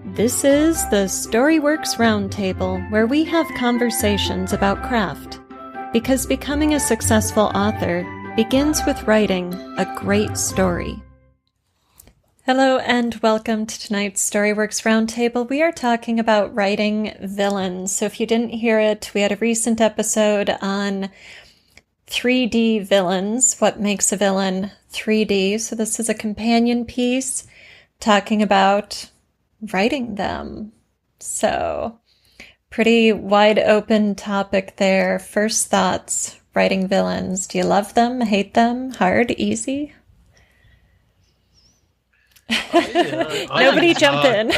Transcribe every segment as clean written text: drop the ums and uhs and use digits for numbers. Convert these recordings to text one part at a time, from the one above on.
This is the Storyworks Roundtable, where we have conversations about craft. Because becoming a successful author begins with writing a great story. Hello and welcome to tonight's Storyworks Roundtable. We are talking about writing villains. So if you didn't hear it, we had a recent episode on 3D villains, what makes a villain 3D. So this is a companion piece talking about writing them. So pretty wide open topic there. First thoughts, writing villains. Do you love them, hate them, hard, easy? Nobody jump in.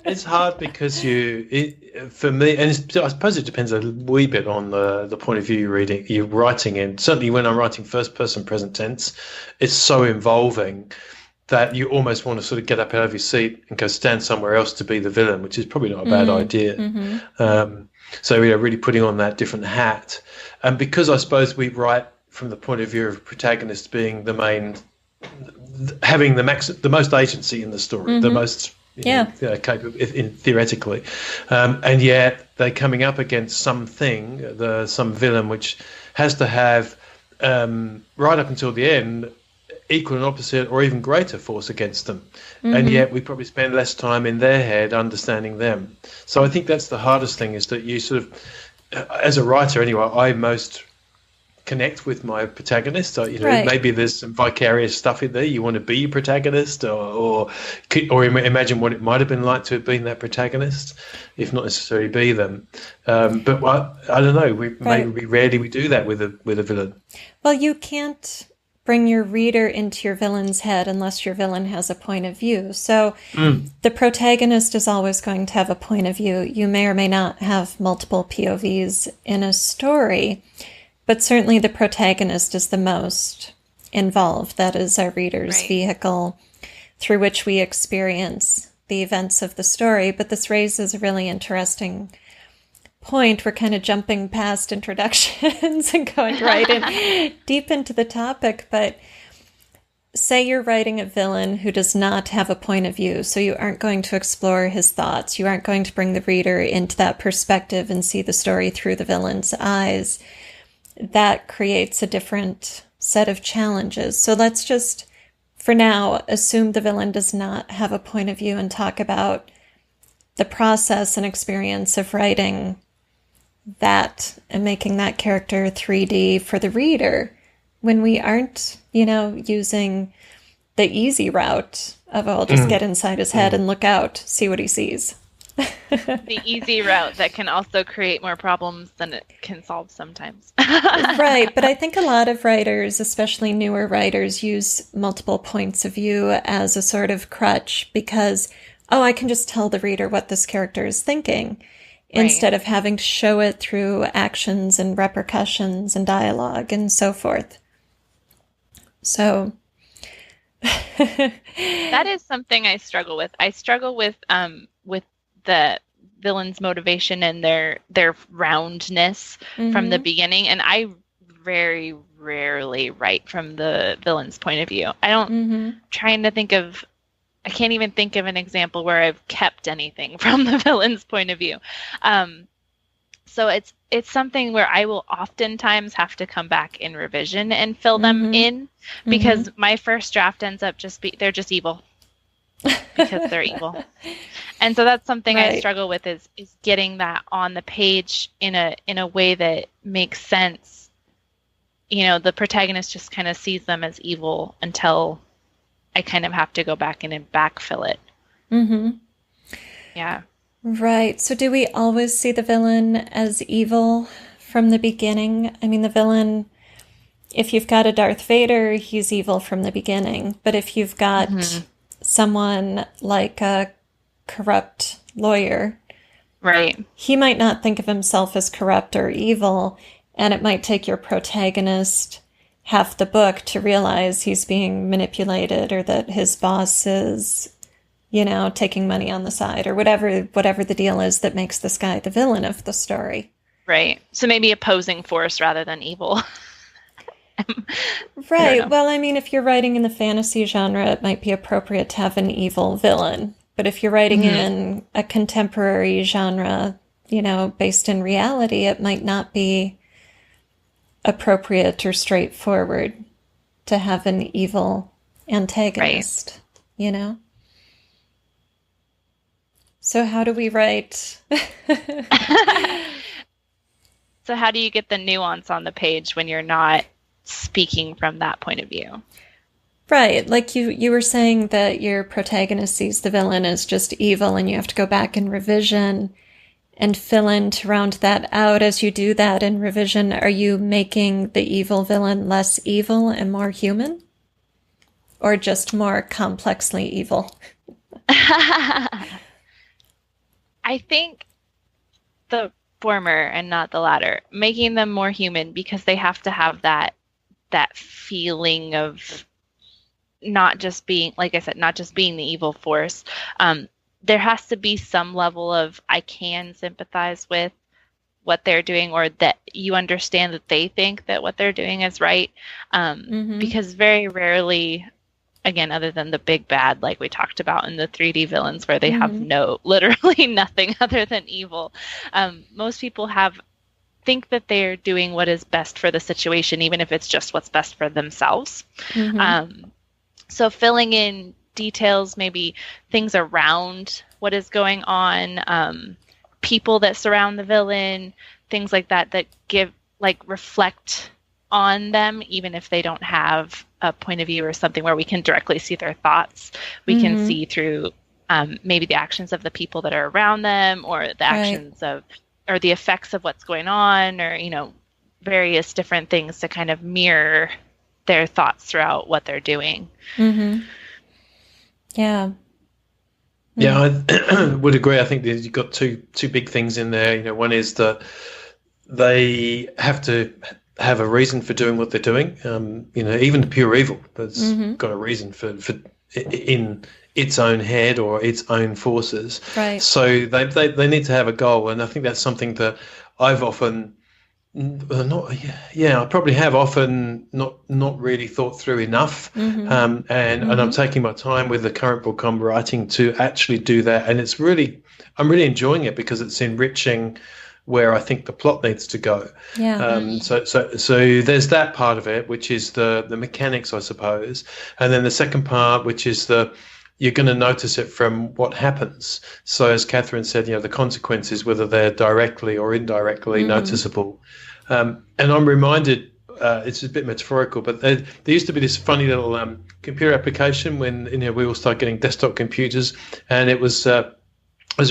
It's hard because for me, and I suppose it depends a wee bit on the point of view you're writing in. Certainly when I'm writing first person present tense, it's so involving that you almost want to sort of get up out of your seat and go stand somewhere else to be the villain, which is probably not a bad idea. Mm-hmm. So really putting on that different hat. And because I suppose we write from the point of view of protagonist being the main, having the most agency in the story, the most capable, theoretically, and yet they're coming up against something, some villain, which has to have right up until the end equal and opposite or even greater force against them, and yet we probably spend less time in their head understanding them. So I think that's the hardest thing, is that you sort of, as a writer anyway, I most connect with my protagonist. Right. Maybe there's some vicarious stuff in there. You want to be your protagonist, or imagine what it might have been like to have been that protagonist, if not necessarily be them. But I don't know. Maybe rarely we do that with a villain. Well, you can't bring your reader into your villain's head unless your villain has a point of view. So the protagonist is always going to have a point of view. You may or may not have multiple POVs in a story, but certainly the protagonist is the most involved. That is our reader's vehicle through which we experience the events of the story. But this raises a really interesting point. We're kind of jumping past introductions and going right in deep into the topic. But say you're writing a villain who does not have a point of view, so you aren't going to explore his thoughts. You aren't going to bring the reader into that perspective and see the story through the villain's eyes. That creates a different set of challenges. So let's just, for now, assume the villain does not have a point of view and talk about the process and experience of writing that and making that character 3D for the reader, when we aren't, using the easy route of, I'll just get inside his head and look out, see what he sees. The easy route that can also create more problems than it can solve sometimes. Right, but I think a lot of writers, especially newer writers, use multiple points of view as a sort of crutch because, I can just tell the reader what this character is thinking, instead of having to show it through actions and repercussions and dialogue and so forth. So that is something I struggle with. I struggle with the villain's motivation and their roundness from the beginning, and I very rarely write from the villain's point of view. I don't trying to think of, I can't even think of an example where I've kept anything from the villain's point of view. So it's something where I will oftentimes have to come back in revision and fill them in, because my first draft ends up they're just evil because they're evil. And so that's something I struggle with is getting that on the page in a way that makes sense. The protagonist just kind of sees them as evil until I kind of have to go back in and backfill it. Yeah. Right. So do we always see the villain as evil from the beginning? I mean, the villain, if you've got a Darth Vader, he's evil from the beginning. But if you've got someone like a corrupt lawyer, he might not think of himself as corrupt or evil, and it might take your protagonist half the book to realize he's being manipulated, or that his boss is, taking money on the side, or whatever the deal is that makes this guy the villain of the story. Right. So maybe opposing force rather than evil. Right. Well, I mean, if you're writing in the fantasy genre, it might be appropriate to have an evil villain. But if you're writing in a contemporary genre, based in reality, it might not be appropriate or straightforward to have an evil antagonist, So how do we write? So how do you get the nuance on the page when you're not speaking from that point of view? Right. Like you were saying that your protagonist sees the villain as just evil and you have to go back in revision and fill in to round that out. As you do that in revision, are you making the evil villain less evil and more human? Or just more complexly evil? I think the former and not the latter, making them more human, because they have to have that feeling of not just being, like I said, not just being the evil force. There has to be some level of, I can sympathize with what they're doing, or that you understand that they think that what they're doing is right. Because very rarely, again, other than the big bad, like we talked about in the 3D villains, where they have literally nothing other than evil. Most people think that they're doing what is best for the situation, even if it's just what's best for themselves. So filling in details, maybe things around what is going on, people that surround the villain, things like that reflect on them, even if they don't have a point of view or something where we can directly see their thoughts. We can see through maybe the actions of the people that are around them, or the actions or the effects of what's going on, or, various different things to kind of mirror their thoughts throughout what they're doing. Yeah. Yeah, I would agree. I think that you've got two big things in there. One is that they have to have a reason for doing what they're doing. Even the pure evil has got a reason for in its own head or its own forces. Right. So they need to have a goal, and I think that's something that I've often I probably have often not really thought through enough. And I'm taking my time with the current book I'm writing to actually do that, and I'm really enjoying it because it's enriching where I think the plot needs to go. So there's that part of it, which is the mechanics, I suppose, and then the second part, which is you're going to notice it from what happens. So as Catherine said, the consequences, whether they're directly or indirectly noticeable. And I'm reminded, it's a bit metaphorical, but there used to be this funny little computer application when we all started getting desktop computers, and it was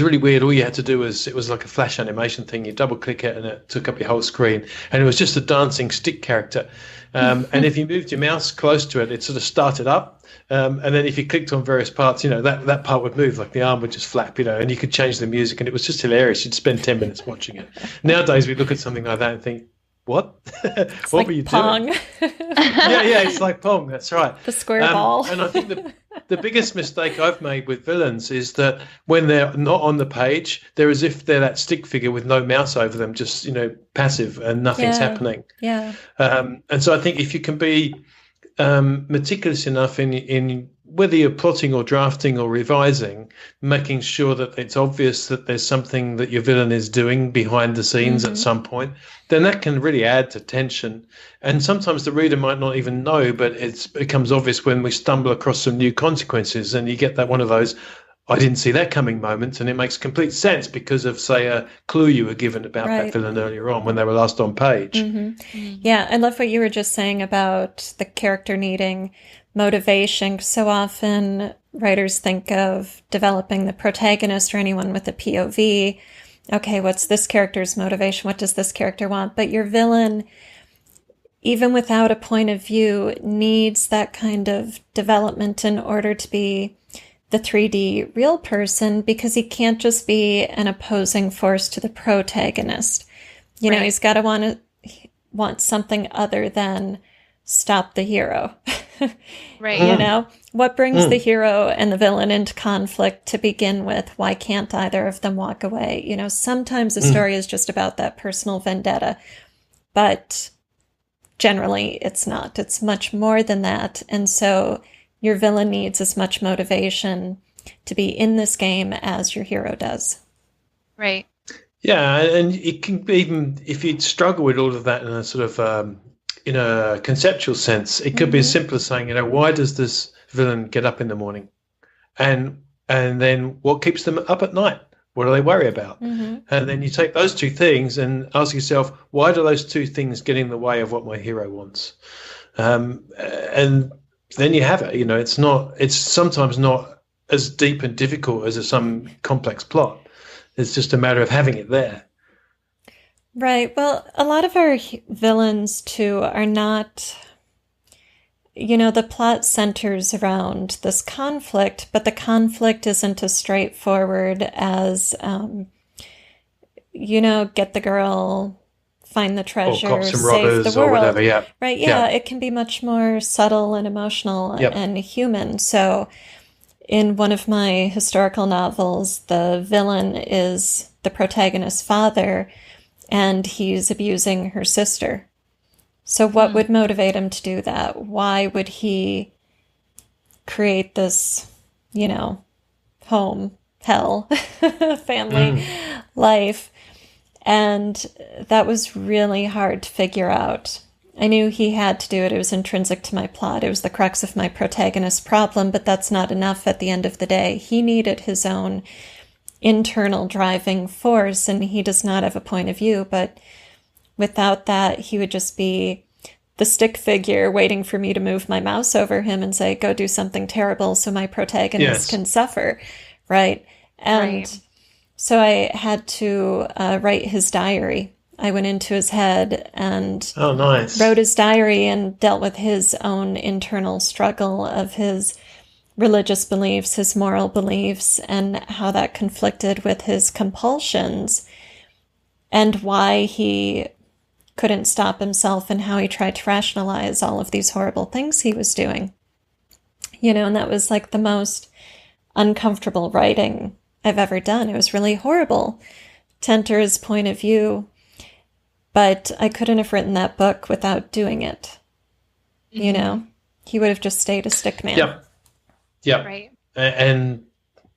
really weird. All you had to do it was like a flash animation thing. You double click it and it took up your whole screen, and it was just a dancing stick character. And if you moved your mouse close to it, it sort of started up. And then if you clicked on various parts, that part would move, like the arm would just flap, and you could change the music, and it was just hilarious. You'd spend 10 minutes watching it. Nowadays, we look at something like that and think, what? What like were you Pong. doing? Yeah, it's like Pong. That's right. The square ball. And I think the biggest mistake I've made with villains is that when they're not on the page, they're as if they're that stick figure with no mouse over them, just passive and nothing's happening. Yeah. And so I think if you can be meticulous enough in whether you're plotting or drafting or revising, making sure that it's obvious that there's something that your villain is doing behind the scenes at some point, then that can really add to tension. And sometimes the reader might not even know, but it becomes obvious when we stumble across some new consequences, and you get that one of those, I didn't see that coming moments, and it makes complete sense because of, say, a clue you were given about that villain earlier on when they were last on page. Yeah, I love what you were just saying about the character needing motivation. So often writers think of developing the protagonist or anyone with a POV. Okay, what's this character's motivation? What does this character want? But your villain, even without a point of view, needs that kind of development in order to be the 3D real person, because he can't just be an opposing force to the protagonist. He's got to want something other than stop the hero. Right. What brings the hero and the villain into conflict to begin with? Why can't either of them walk away? Sometimes the story is just about that personal vendetta, but generally it's not. It's much more than that. And so your villain needs as much motivation to be in this game as your hero does. Right. Yeah, and it can be, even if you struggle with all of that in a sort of in a conceptual sense, it could be as simple as saying, why does this villain get up in the morning, and then what keeps them up at night? What do they worry about? And then you take those two things and ask yourself, why do those two things get in the way of what my hero wants? And then you have it. It's sometimes not as deep and difficult as some complex plot. It's just a matter of having it there. Right. Well, a lot of our villains, too, are not, the plot centers around this conflict, but the conflict isn't as straightforward as, get the girl, find the treasure, cops and save robbers the world. Or whatever, yeah. Right. Yeah. It can be much more subtle and emotional and human. So in one of my historical novels, the villain is the protagonist's father, and he's abusing her sister. So what would motivate him to do that? Why would he create this, home, hell, family life? And that was really hard to figure out. I knew he had to do it. It was intrinsic to my plot. It was the crux of my protagonist's problem, but that's not enough at the end of the day. He needed his own internal driving force, and he does not have a point of view. But without that, he would just be the stick figure waiting for me to move my mouse over him and say, go do something terrible so my protagonist can suffer, right? And so I had to write his diary. I went into his head and wrote his diary and dealt with his own internal struggle of his religious beliefs, his moral beliefs, and how that conflicted with his compulsions, and why he couldn't stop himself, and how he tried to rationalize all of these horrible things he was doing. And that was like the most uncomfortable writing I've ever done. It was really horrible to enter his point of view. But I couldn't have written that book without doing it. He would have just stayed a stick man. Yep. Right. And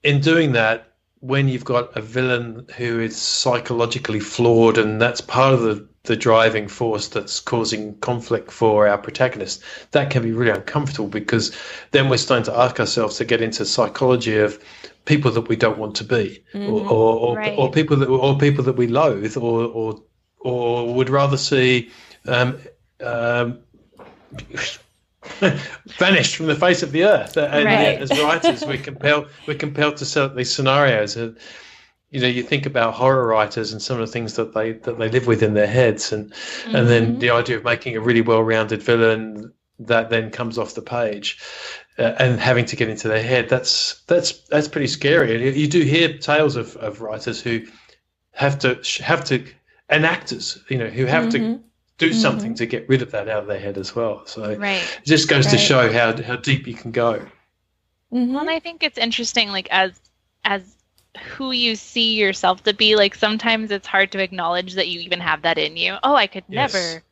in doing that, when you've got a villain who is psychologically flawed, and that's part of the driving force that's causing conflict for our protagonist, that can be really uncomfortable, because then we're starting to ask ourselves to get into psychology of people that we don't want to be, or people that we loathe, or would rather see vanished from the face of the earth. And yet, as writers, we're compelled to set up these scenarios. And you think about horror writers and some of the things that they live with in their heads, and then the idea of making a really well-rounded villain that then comes off the page, and having to get into their head. That's pretty scary. You do hear tales of writers who have to, and actors, who have to do something to get rid of that out of their head as well. So it just goes to show how deep you can go. Well, and I think it's interesting, like as who you see yourself to be. Like sometimes it's hard to acknowledge that you even have that in you. Oh, I could never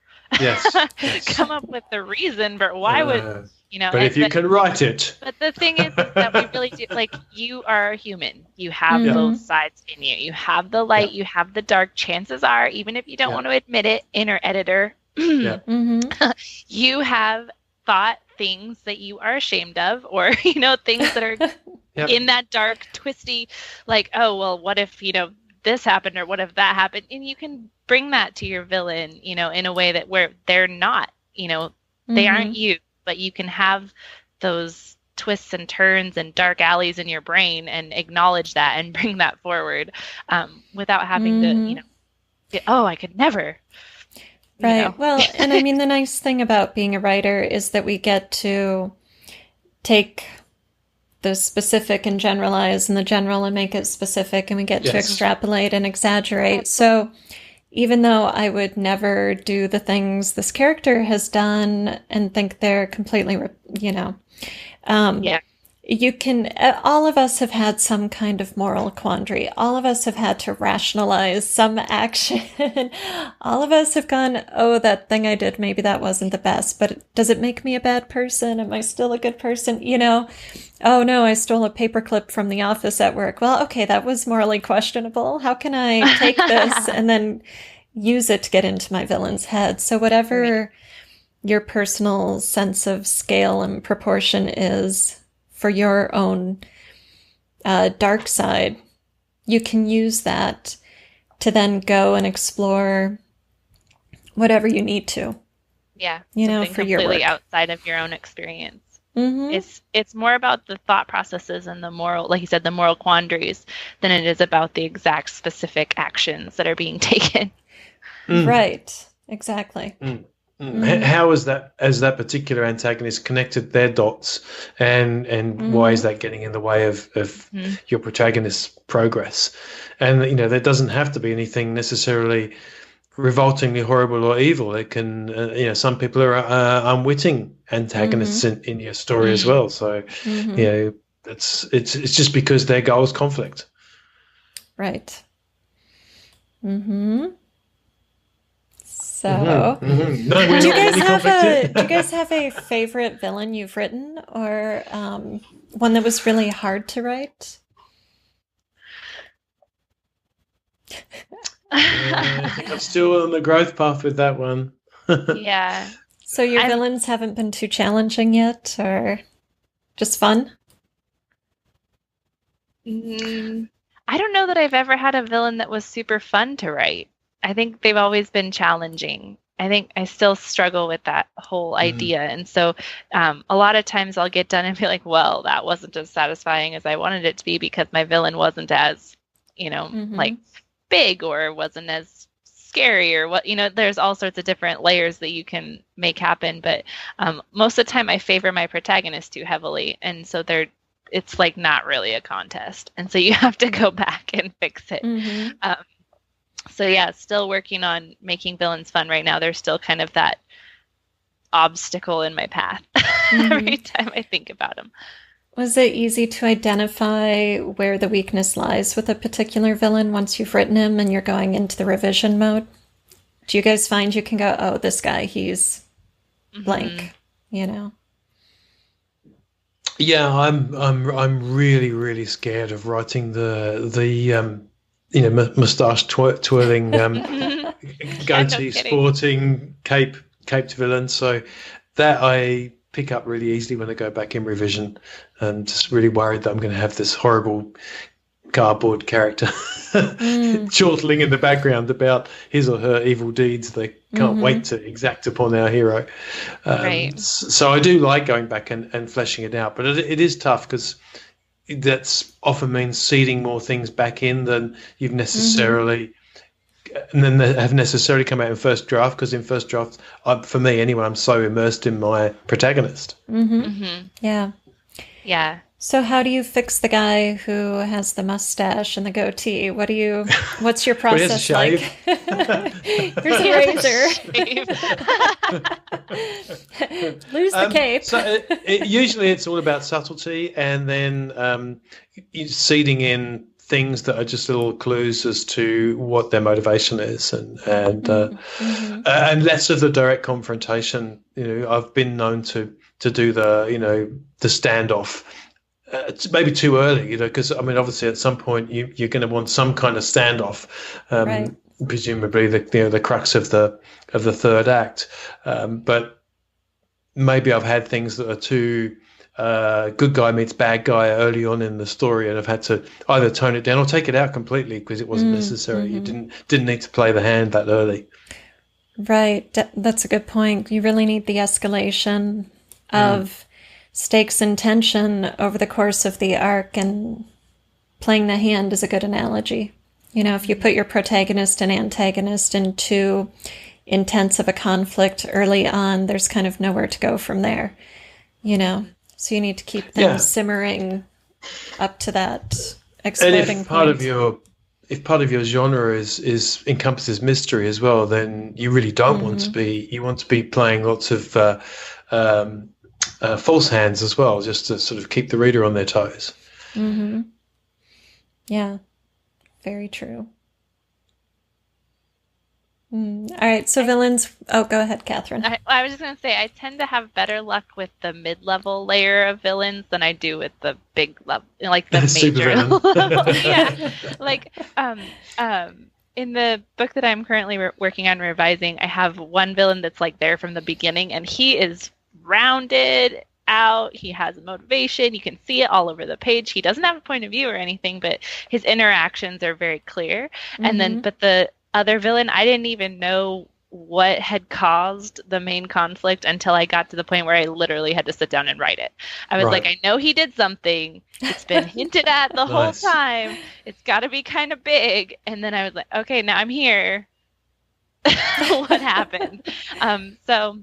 come up with the reason, but why would But if you can write it. But the thing is that we really do, like, you are human. You have those sides in you. You have the light, you have the dark. Chances are, even if you don't want to admit it, inner editor, you have thought things that you are ashamed of, or, things that are in that dark, twisty, like, oh, well, what if, this happened, or what if that happened? And you can bring that to your villain, in a way that where they're not, they aren't you. But you can have those twists and turns and dark alleys in your brain and acknowledge that and bring that forward, without having to, I could never. Right. Well, and I mean, the nice thing about being a writer is that we get to take the specific and generalize, and the general and make it specific, and we get to extrapolate and exaggerate. So even though I would never do the things this character has done and think they're completely, you can, all of us have had some kind of moral quandary. All of us have had to rationalize some action. All of us have gone, oh, that thing I did, maybe that wasn't the best, but does it make me a bad person? Am I still a good person? You know, oh no, I stole a paperclip from the office at work. Well, okay, that was morally questionable. How can I take this and then use it to get into my villain's head? So whatever your personal sense of scale and proportion is for your own dark side, you can use that to then go and explore whatever you need to. Yeah, you know, for your work. Completely outside of your own experience. It's more about the thought processes and the moral, like you said, the moral quandaries, than it is about the exact specific actions that are being taken. Right. Exactly. How is that, as that particular antagonist, connected their dots, and why is that getting in the way of your protagonist's progress? And you know, there doesn't have to be anything necessarily revoltingly horrible or evil. It can, you know, some people are unwitting antagonists in your story as well. So you know, it's just because their goals conflict. Right. So, do you guys have a favorite villain you've written, or one that was really hard to write? I think I'm still on the growth path with that one. Yeah. So your villains haven't been too challenging yet, or just fun? I don't know that I've ever had a villain that was super fun to write. I think they've always been challenging. I think I still struggle with that whole idea. And so a lot of times I'll get done and be like, well, that wasn't as satisfying as I wanted it to be because my villain wasn't as, you know, like big, or wasn't as scary, or what, you know, there's all sorts of different layers that you can make happen. But most of the time I favor my protagonist too heavily. And so it's like not really a contest. And so you have to go back and fix it. So yeah, still working on making villains fun right now. There's still kind of that obstacle in my path every time I think about them. Was it easy to identify where the weakness lies with a particular villain once you've written him and you're going into the revision mode? Do you guys find you can go, oh, this guy, he's blank, you know? Yeah, I'm really, really scared of writing the you know, mustache twirling, goatee sporting caped villain. So that I pick up really easily when I go back in revision. I'm just really worried that I'm going to have this horrible cardboard character chortling in the background about his or her evil deeds they can't wait to exact upon our hero. So I do like going back and fleshing it out, but it is tough because that's often means seeding more things back in than you've necessarily and then they have necessarily come out in first draft, because in first draft, for me anyway, I'm so immersed in my protagonist. Yeah. So how do you fix the guy who has the mustache and the goatee? What's your process like? Here's a razor. Lose the cape. So usually it's all about subtlety, and then seeding in things that are just little clues as to what their motivation is, and less of the direct confrontation. You know, I've been known to do the standoff. It's maybe too early, because I mean, obviously, at some point you're going to want some kind of standoff. Right. Presumably, the crux of the third act. But maybe I've had things that are too good guy meets bad guy early on in the story, and I've had to either tone it down or take it out completely because it wasn't necessary. You didn't need to play the hand that early. Right. That's a good point. You really need the escalation of stakes and tension over the course of the arc, and playing the hand is a good analogy. You know, if you put your protagonist and antagonist in too intense of a conflict early on, there's kind of nowhere to go from there, so you need to keep them simmering up to that exploding point. If part of your genre is encompasses mystery as well, then you really don't want to be. You want to be playing lots of false hands as well, just to sort of keep the reader on their toes. Mm-hmm. Yeah, very true. All right, so villains. Oh, go ahead, Catherine. I was just going to say, I tend to have better luck with the mid-level layer of villains than I do with the big level, like the major level. Yeah, like in the book that I'm currently working on revising, I have one villain that's like there from the beginning, and he is rounded out. He has a motivation. You can see it all over the page. He doesn't have a point of view or anything, but his interactions are very clear. Mm-hmm. And then, but the other villain, I didn't even know what had caused the main conflict until I got to the point where I literally had to sit down and write it. I was like, I know he did something. It's been hinted at the whole time. It's got to be kind of big. And then I was like, okay, now I'm here. What happened? So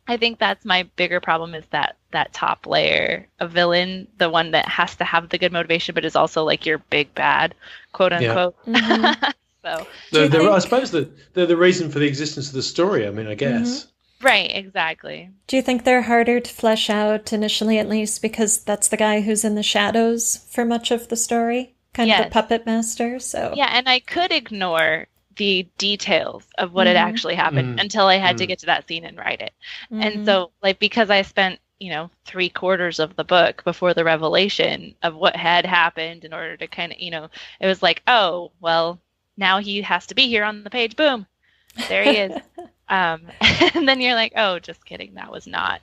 I think that's my bigger problem, is that top layer of villain, the one that has to have the good motivation, but is also like your big bad, quote unquote. Yeah. Mm-hmm. So I suppose that they're the reason for the existence of the story. I mean, I guess. Mm-hmm. Right, exactly. Do you think they're harder to flesh out initially, at least, because that's the guy who's in the shadows for much of the story? Kind of the puppet master, so... Yeah, and I could ignore the details of what had actually happened until I had to get to that scene and write it. Mm-hmm. And so, like, because I spent, 3/4 of the book before the revelation of what had happened in order to kind of, it was like, oh, well... Now he has to be here on the page. Boom. There he is. And then you're like, oh, just kidding. That was not.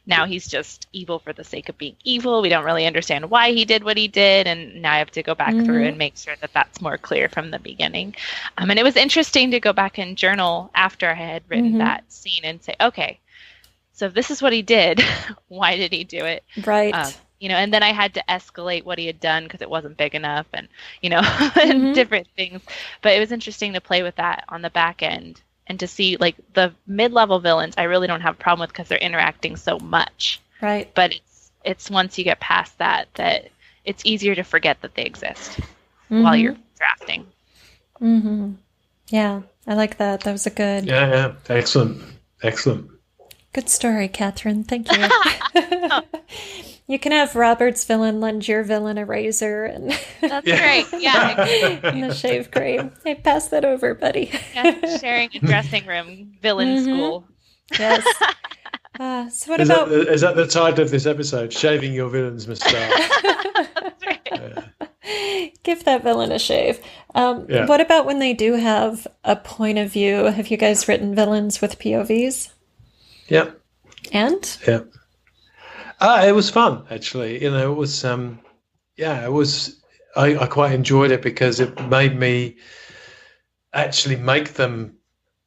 Now he's just evil for the sake of being evil. We don't really understand why he did what he did. And now I have to go back through and make sure that that's more clear from the beginning. And it was interesting to go back and journal after I had written that scene and say, okay, so if this is what he did, why did he do it? Right. And then I had to escalate what he had done because it wasn't big enough and, and different things. But it was interesting to play with that on the back end and to see, like, the mid-level villains I really don't have a problem with because they're interacting so much. Right. But it's once you get past that it's easier to forget that they exist while you're drafting. Mm-hmm. Yeah, I like that. That was a good... Yeah. Excellent. Good story, Catherine. Thank you. You can have Robert's villain lend your villain a razor. And that's great. Yeah. And the shave cream. Hey, pass that over, buddy. Yeah, sharing a dressing room, villain school. Yes. So what about... Is that the title of this episode? Shaving your villain's moustache. That's right. Give that villain a shave. What about when they do have a point of view? Have you guys written villains with POVs? Yeah. And? Yeah. It was fun, actually. It was, it was, I quite enjoyed it because it made me actually make them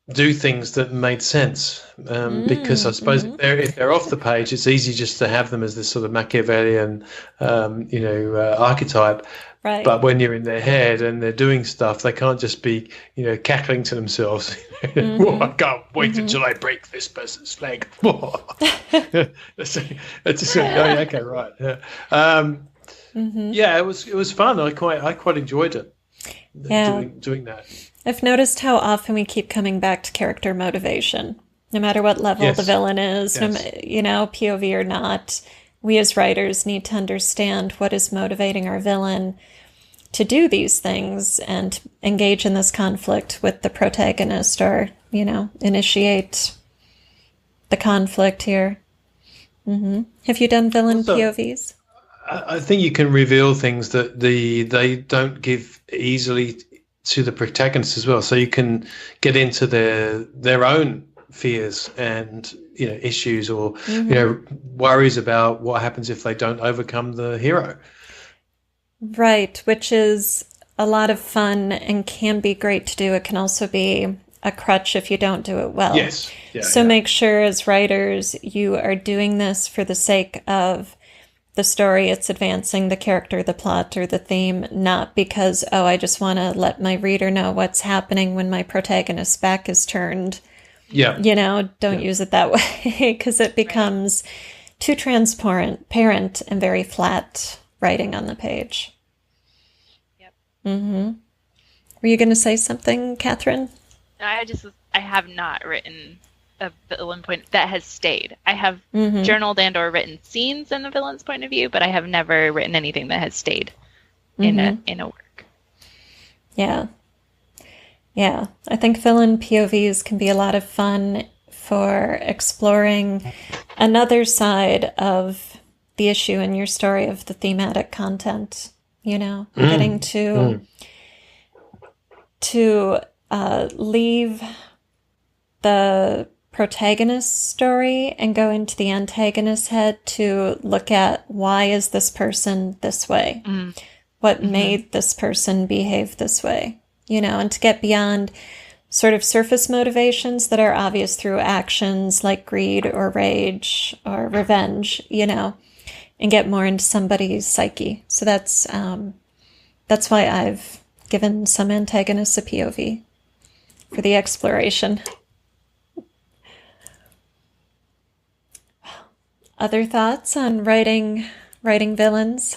do things that made sense. Because I suppose if they're off the page, it's easy just to have them as this sort of Machiavellian, archetype. Right. But when you're in their head and they're doing stuff, they can't just be, cackling to themselves. I can't wait until I break this person's leg. It's just okay, right. Yeah. It was fun. I quite enjoyed it. Doing that. I've noticed how often we keep coming back to character motivation, no matter what level the villain is, POV or not. We as writers need to understand what is motivating our villain to do these things and engage in this conflict with the protagonist or, initiate the conflict here. Have you done villain POVs? I think you can reveal things that they don't give easily to the protagonist as well. So you can get into their own fears and issues or worries about what happens if they don't overcome the hero. Right, which is a lot of fun and can be great to do. It can also be a crutch if you don't do it well. Yes. Make sure as writers you are doing this for the sake of the story it's advancing, the character, the plot, or the theme, not because, I just want to let my reader know what's happening when my protagonist's back is turned. Yeah. Don't use it that way because it becomes too transparent, and very flat writing on the page. Yep. Were you going to say something, Catherine? I have not written a villain point that has stayed. I have journaled and or written scenes in the villain's point of view, but I have never written anything that has stayed in a work. Yeah. Yeah. I think villain POVs can be a lot of fun for exploring another side of the issue in your story of the thematic content, you know, getting to leave the protagonist's story and go into the antagonist's head to look at why is this person this way? What made this person behave this way? You know, and to get beyond sort of surface motivations that are obvious through actions like greed or rage or revenge, you know, and get more into somebody's psyche. So that's why I've given some antagonists a POV for the exploration. Other thoughts on writing villains?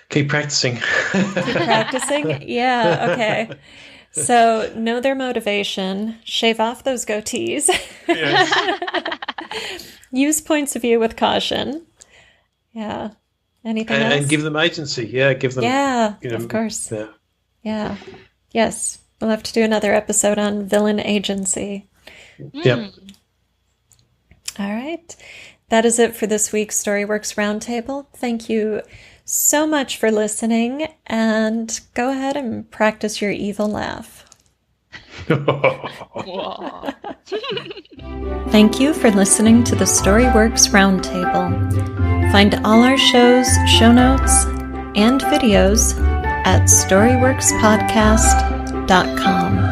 Keep practicing. Keep practicing? Yeah, okay. So know their motivation, shave off those goatees. Yes. Use points of view with caution. Yeah. Anything else? And give them agency. Yeah, give them. Yeah, you know, of course. Yeah. Yeah. Yes. We'll have to do another episode on villain agency. Yep. All right. That is it for this week's Storyworks Roundtable. Thank you so much for listening, and go ahead and practice your evil laugh. Thank you for listening to the Storyworks Roundtable. Find all our shows, show notes, and videos at storyworkspodcast.com.